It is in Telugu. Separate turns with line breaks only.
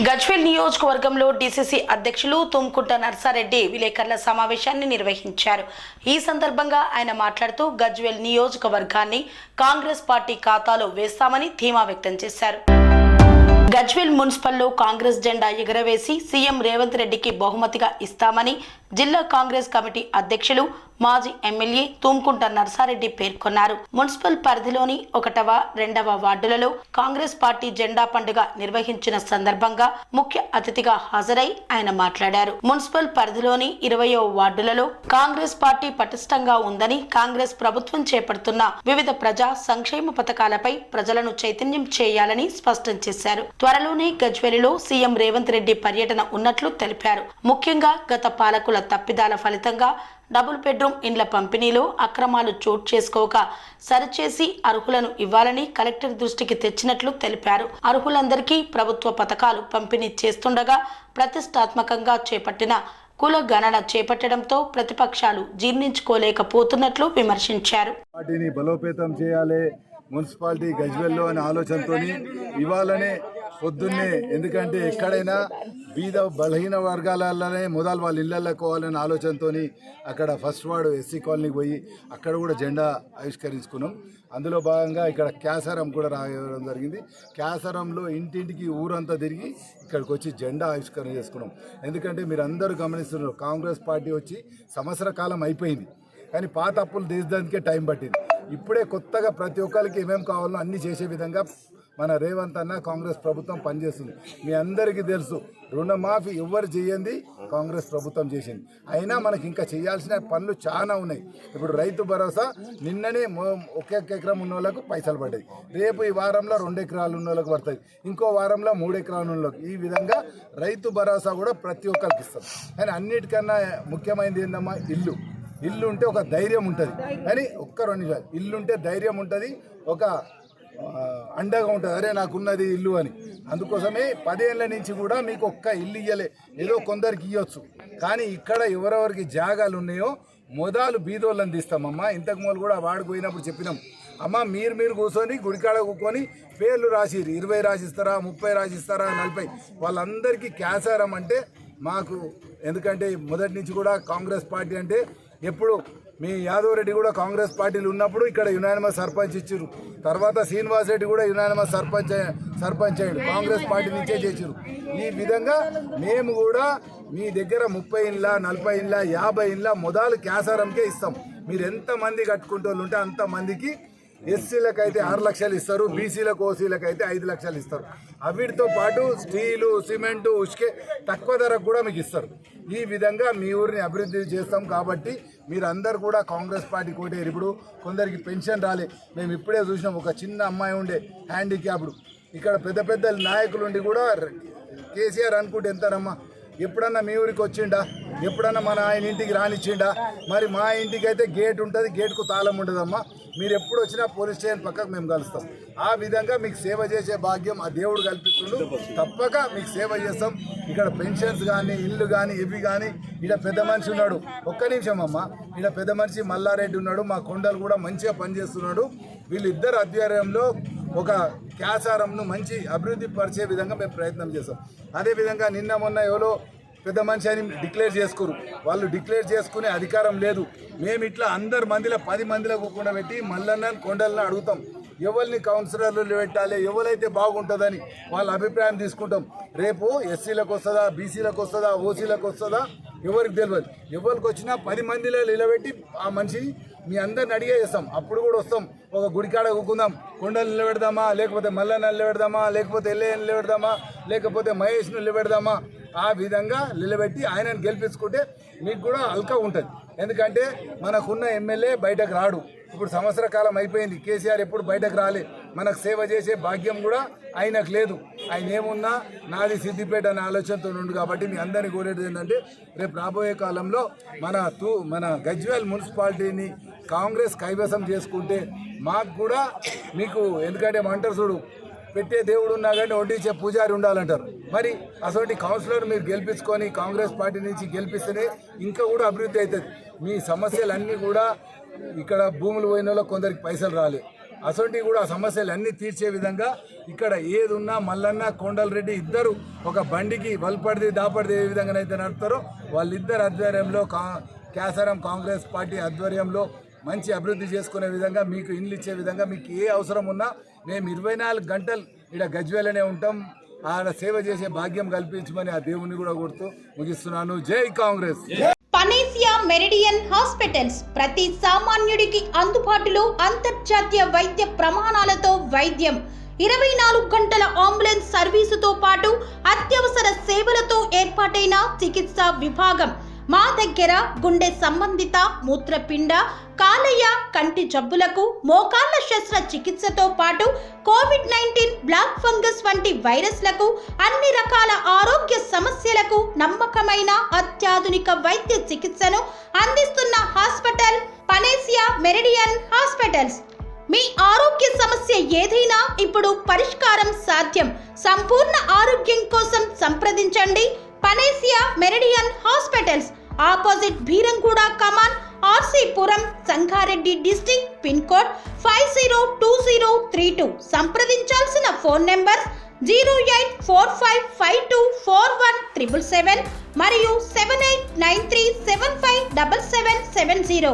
గజ్వేల్ నియోజకవర్గంలో డీసీసీ అధ్యక్షులు తుమ్కుంట నర్సారెడ్డి విలేకరుల సమావేశాన్ని నిర్వహించారు. ఈ సందర్భంగా ఆయన మాట్లాడుతూ గజ్వేల్ నియోజకవర్గాన్ని కాంగ్రెస్ పార్టీ ఖాతాలో వేస్తామని ధీమా వ్యక్తం చేశారు. గజ్వేల్ మున్సిపల్లో కాంగ్రెస్ జెండా ఎగురవేసి సీఎం రేవంత్ రెడ్డికి బహుమతిగా ఇస్తామని జిల్లా కాంగ్రెస్ కమిటీ అధ్యక్షులు మాజీ ఎమ్మెల్యే తుమ్కుంట నర్సారెడ్డి పేర్కొన్నారు. మున్సిపల్ పరిధిలోని 1వ, 2వ వార్డులలో కాంగ్రెస్ పార్టీ జెండా పండుగ నిర్వహించిన సందర్భంగా ముఖ్య అతిథిగా హాజరై ఆయన మాట్లాడారు. మున్సిపల్ పరిధిలోని 20వ వార్డులలో కాంగ్రెస్ పార్టీ పటిష్టంగా ఉందని, కాంగ్రెస్ ప్రభుత్వం చేపడుతున్న వివిధ ప్రజా సంక్షేమ పథకాలపై ప్రజలను చైతన్యం చేయాలని స్పష్టం చేశారు. త్వరలోనే గజ్వేలిలో సీఎం రేవంత్ రెడ్డి పర్యటన ఉన్నట్లు తెలిపారు. ముఖ్యంగా గత పాలకుల తప్పిదాల ఫలితంగా డబుల్ బెడ్రూమ్ ఇండ్ల పంపిణీలో అక్రమాలు చోటు చేసుకోక సరిచేసి అర్హులను ఇవ్వాలని కలెక్టర్ దృష్టికి తెచ్చినట్లు తెలిపారు. అర్హులందరికీ ప్రభుత్వ పథకాలు పంపిణీ చేస్తుండగా ప్రతిష్టాత్మకంగా చేపట్టిన కుల గణన చేపట్టడంతో ప్రతిపక్షాలు జీర్ణించుకోలేకపోతున్నట్లు విమర్శించారు.
పార్టీని బలోపేతం చేయాలి మున్సిపాలిటీ గజ్వేల్లో అనే ఆలోచనతోని ఇవాళనే పొద్దున్నే, ఎందుకంటే ఎక్కడైనా బీద బలహీన వర్గాలలోనే మొదలు వాళ్ళ ఇళ్లలోకి పోవాలనే ఆలోచనతో అక్కడ ఫస్ట్ వార్డు ఎస్సీ కాలనీకి పోయి అక్కడ కూడా జెండా ఆవిష్కరించుకున్నాం. అందులో భాగంగా ఇక్కడ క్యాసారం కూడా రాయడం జరిగింది. క్యాసారంలో ఇంటింటికి ఊరంతా తిరిగి ఇక్కడికి వచ్చి జెండా ఆవిష్కరణ చేసుకున్నాం. ఎందుకంటే మీరు అందరూ గమనిస్తున్నారు, కాంగ్రెస్ పార్టీ వచ్చి సంవత్సర కాలం అయిపోయింది, కానీ పాత అప్పులు తీర్చడానికే టైం పట్టింది. ఇప్పుడే కొత్తగా ప్రతి ఒక్కరికి ఏమేమి కావాలో అన్నీ చేసే విధంగా మన రేవంత్ అన్న కాంగ్రెస్ ప్రభుత్వం పనిచేస్తుంది. మీ అందరికీ తెలుసు, రుణమాఫీ ఎవరు చేయండి కాంగ్రెస్ ప్రభుత్వం చేసింది. అయినా మనకి ఇంకా చేయాల్సిన పనులు చాలా ఉన్నాయి. ఇప్పుడు రైతు భరోసా నిన్ననే 1 ఎకరం ఉన్న వాళ్ళకు పైసలు పడ్డాయి. రేపు ఈ వారంలో 2 ఎకరాలు ఉన్న వాళ్ళకి పడతాయి. ఇంకో వారంలో 3 ఎకరాలు ఉన్న వాళ్ళకి. ఈ విధంగా రైతు భరోసా కూడా ప్రతి ఒక్కరికి ఇస్తాం. కానీ అన్నిటికన్నా ముఖ్యమైనది ఏందమ్మా, ఇల్లు ఉంటే ఒక ధైర్యం ఉంటుంది. కానీ ఒక్క 2 నిమిషాలు ఇల్లు ఉంటే ధైర్యం ఉంటుంది, ఒక అండగా ఉంటుంది, అరే నాకున్నది ఇల్లు అని. అందుకోసమే 10 ఏళ్ళ నుంచి కూడా మీకు ఒక్క ఇల్లు ఇయ్యలే. ఏదో కొందరికి ఇవ్వచ్చు, కానీ ఇక్కడ ఎవరెవరికి జాగాలు ఉన్నాయో మొదలు బీదోళ్ళని తీస్తామమ్మా. ఇంతకు ముందు కూడా వాడికి పోయినప్పుడు చెప్పినాం, అమ్మ మీరు కూర్చొని గుడికాడ కూర్చొని పేర్లు రాసిరు, 20 రాసిస్తారా, 30 రాసిస్తారా, 40. వాళ్ళందరికీ క్యాసారం అంటే మాకు, ఎందుకంటే మొదటి నుంచి కూడా కాంగ్రెస్ పార్టీ అంటే ఎప్పుడు మీ యాదవ్ రెడ్డి కూడా కాంగ్రెస్ పార్టీలు ఉన్నప్పుడు ఇక్కడ యునానిమస్ సర్పంచ్ ఇచ్చారు. తర్వాత శ్రీనివాస్ రెడ్డి కూడా యునానిమస్ సర్పంచ్ అయ్యాడు, కాంగ్రెస్ పార్టీ నుంచే చేసారు. ఈ విధంగా మేము కూడా మీ దగ్గర 30 ఇండ్ల, 40 ఇండ్ల, 50 ఇండ్ల మొదలు క్యాసారంకే ఇస్తాం. మీరు ఎంతమంది కట్టుకుంటూ ఉంటే అంతమందికి ఎస్సీలకు అయితే 6 లక్షలు ఇస్తారు, బీసీలకు ఓసీలకు అయితే 5 లక్షలు ఇస్తారు. వీటితో పాటు స్టీలు, సిమెంటు, ఉష్కే తక్కువ ధరకు కూడా మీకు ఇస్తారు. ఈ విధంగా మీ ఊరిని అభివృద్ధి చేస్తాం. కాబట్టి మీరు అందరు కూడా కాంగ్రెస్ పార్టీ కోటేరు. ఇప్పుడు కొందరికి పెన్షన్ రాలే, మేము ఇప్పుడే చూసినాం. ఒక చిన్న అమ్మాయి ఉండే హ్యాండిక్యాప్డ్, ఇక్కడ పెద్ద నాయకులు ఉండి కూడా కేసీఆర్ అనుకుంటే ఎంతనమ్మా, ఎప్పుడన్నా మీ ఊరికి వచ్చిండా, ఎప్పుడన్నా మన ఆయన ఇంటికి రానిచ్చిండా? మరి మా ఇంటికి అయితే గేట్ ఉంటుంది, గేట్కు తాళం ఉండదమ్మా. మీరు ఎప్పుడు వచ్చినా పోలీస్ స్టేషన్ పక్కకు మేము కలుస్తాం. ఆ విధంగా మీకు సేవ చేసే భాగ్యం ఆ దేవుడు కల్పిస్తుండు. తప్పక మీకు సేవ చేస్తాం. ఇక్కడ పెన్షన్స్ కానీ, ఇల్లు కానీ, ఇవి కానీ. ఇక్కడ పెద్ద మనిషి ఉన్నాడు, ఒక్క నిమిషం అమ్మ, ఇక్కడ పెద్ద మనిషి మల్లారెడ్డి ఉన్నాడు, మా కొండలు కూడా మంచిగా పనిచేస్తున్నాడు. వీళ్ళిద్దరు ఆధ్వర్యంలో ఒక క్యాసారంను మంచి అభివృద్ధి పరిచే విధంగా మేము ప్రయత్నం చేస్తాం. అదేవిధంగా నిన్న మొన్న ఎవరో పెద్ద మనిషి అని డిక్లేర్ చేసుకోరు, వాళ్ళు డిక్లేర్ చేసుకునే అధికారం లేదు. మేము ఇట్లా అందరు మందిలో 10 మందిలో కూకుండా పెట్టి మల్లన్నని కొండలను అడుగుతాం, ఎవరిని కౌన్సిలర్లు పెట్టాలి, ఎవరైతే బాగుంటుందని వాళ్ళ అభిప్రాయం తీసుకుంటాం. రేపు ఎస్సీలకు వస్తుందా, బీసీలకు వస్తుందా, ఓసీలకు వస్తుందా ఎవరికి తెలియదు. ఎవరికి వచ్చినా 10 మందిలో నిలబెట్టి ఆ మనిషిని మీ అందరిని అడిగే చేస్తాం. అప్పుడు కూడా వస్తాం, ఒక గుడికాడ కూకుందాం, కొండలు నిలబెడదామా, లేకపోతే మల్లన్న నిలబెడదామా, లేకపోతే ఎల్లయ్య నిలబెడదామా, లేకపోతే మహేష్ను నిలబెడదామా. ఆ విధంగా నిలబెట్టి ఆయనను గెలిపించుకుంటే మీకు కూడా అల్కా ఉంటుంది. ఎందుకంటే మనకున్న ఎమ్మెల్యే బయటకు రాడు. ఇప్పుడు సంవత్సర కాలం అయిపోయింది, కేసీఆర్ ఎప్పుడు బయటకు రాలే. మనకు సేవ చేసే భాగ్యం కూడా ఆయనకు లేదు. ఆయన ఏమున్నా నాది సిద్దిపేట అనే ఆలోచనతో ఉండు. కాబట్టి మీ అందరినీ కోరేది ఏంటంటే, రేపు రాబోయే కాలంలో మన గజ్వేల్ మున్సిపాలిటీని కాంగ్రెస్ కైవసం చేసుకుంటే మాకు కూడా మీకు, ఎందుకంటే అంటారు చూడు, పెట్టే దేవుడు ఉన్నా కానీ వడ్డించే పూజారి ఉండాలంటారు. మరి అసలు కౌన్సిలర్ మీరు గెలిపించుకొని కాంగ్రెస్ పార్టీ నుంచి గెలిపిస్తేనే ఇంకా కూడా అభివృద్ధి అవుతుంది. మీ సమస్యలన్నీ కూడా, ఇక్కడ భూములు పోయిన వాళ్ళకి కొందరికి పైసలు రాలే, అసొంటి కూడా ఆ సమస్యలు అన్నీ తీర్చే విధంగా ఇక్కడ ఏది ఉన్నా మల్లన్న కొండలరెడ్డి ఇద్దరు ఒక బండికి వల్పడిది దాపడిది ఏ విధంగానైతే నడుపుతారో వాళ్ళిద్దరు ఆధ్వర్యంలో క్యాసారం కాంగ్రెస్ పార్టీ ఆధ్వర్యంలో మంచి అభివృద్ధి చేసుకునే విధంగా మీకు ఇండ్లు ఇచ్చే విధంగా మీకు ఏ అవసరం ఉన్నా మేము 24 గంటలు ఇక్కడ గజ్వేలనే ఉంటాం. ఆడ సేవ చేసే భాగ్యం కల్పించమని ఆ దేవుని కూడా కోరుతూ ముగిస్తున్నాను. జై కాంగ్రెస్.
పనేసియా మెరిడియన్ హాస్పిటల్స్ ప్రతి సామాన్యుడికి అందుబాటులో అంతర్జాతీయ వైద్య ప్రమాణాలతో వైద్యం, 24 గంటల అంబులెన్స్ సర్వీసుతో పాటు అత్యవసర సేవలతో ఏర్పాటైన చికిత్సా విభాగం. మా దగ్గర గుండె సంబంధిత, మూత్రపిండ, కాలేయ, కంటి జబ్బులకు, మోకాళ్ల శస్త్ర చికిత్సతో పాటు కోవిడ్-19, బ్లాక్ ఫంగస్ వంటి వైరస్లకు, అన్ని రకాల ఆరోగ్య సమస్యలకు నమ్మకమైన అత్యాధునిక వైద్య చికిత్సను అందిస్తున్న హాస్పిటల్ పనేసియా మెరిడియన్ హాస్పిటల్స్. మీ ఆరోగ్య సమస్య ఏదైనా ఇప్పుడు పరిష్కారం సాధ్యం. సంపూర్ణ ఆరోగ్యం కోసం సంప్రదించండి Panacea Meridian Hospitals, opposite Bheeramguda Kaman, RC Puram, Sangareddy district, pin code 502032. సంప్రదించాల్సిన ఫోన్ నెంబర్ 0845524177 మరియు 7893757770.